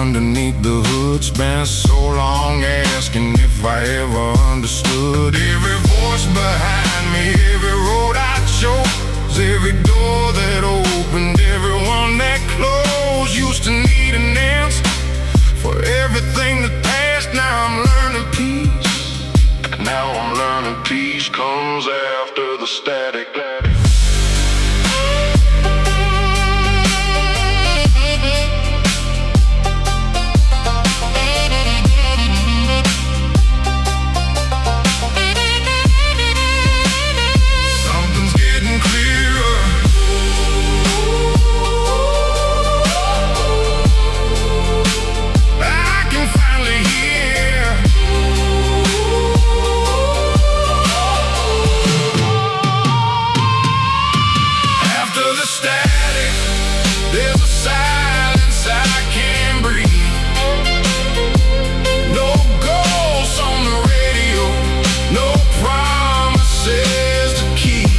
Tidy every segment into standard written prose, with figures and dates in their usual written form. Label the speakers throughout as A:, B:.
A: underneath the hood. Spent so long asking if I ever understood. Every voice behind me, every road I chose, every door that opened, everyone that closed. Used to need an answer for everything that passed. Now I'm learning peace. Now I'm learning peace comes after the static. There's a silence I can't breathe. No ghosts on the radio, no promises to keep.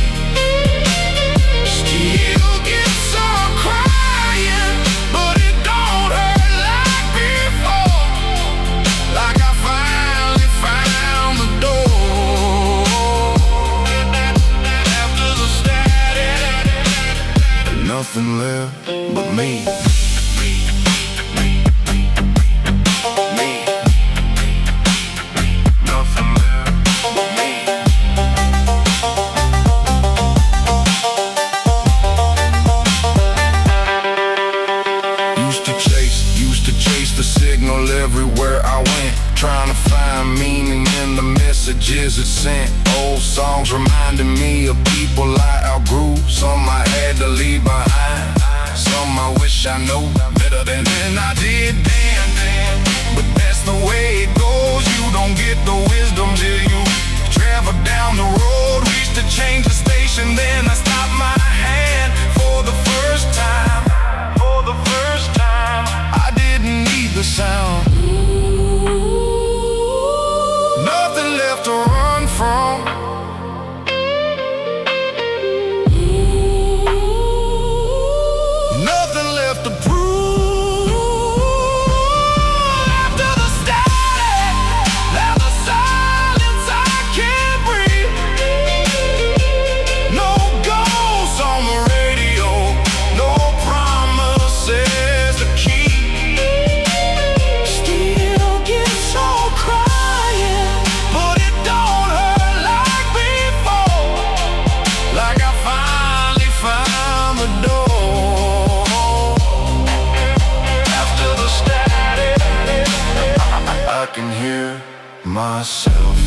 A: Still get some crying, but it don't hurt like before. Like I finally found the door. After the static, nothing left but me. Nothing left but me. Used to chase the signal everywhere I went, trying to find meaning in the messages it sent. Old songs reminding me of people I outgrew. Some I had to leave behind, some I wish I knew better than I did then. But that's the way it goes. You don't get the wisdom till you travel down the road. Reach to change the station, then I stopped my hand for the first time. For the first time, I didn't need the sound. Nothing left to run from. Nothing left to prove. After the static, now the silence I can't breathe. No ghosts on the radio, no promises to keep. Still get so crying, but it don't hurt like before. Like I finally found the door. I can hear myself.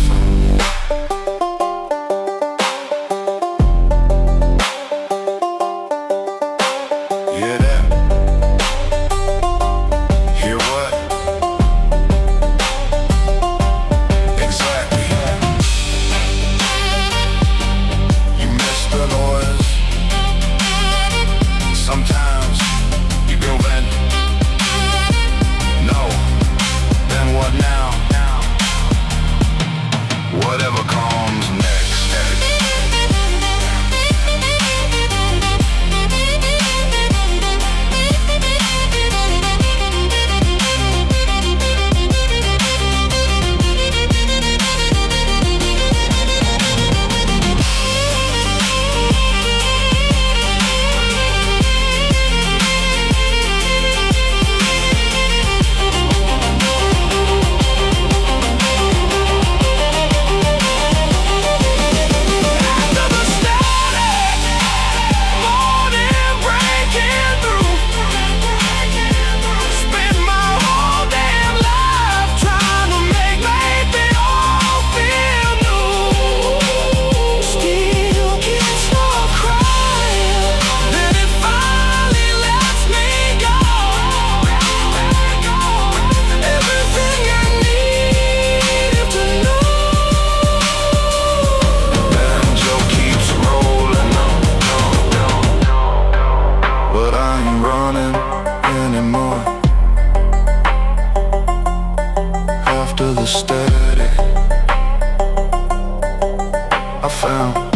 A: Hear that? Hear what? Exactly. You miss the noise. Sometimes you go vent. No. Then what now? Whatever comes next. After the static, I found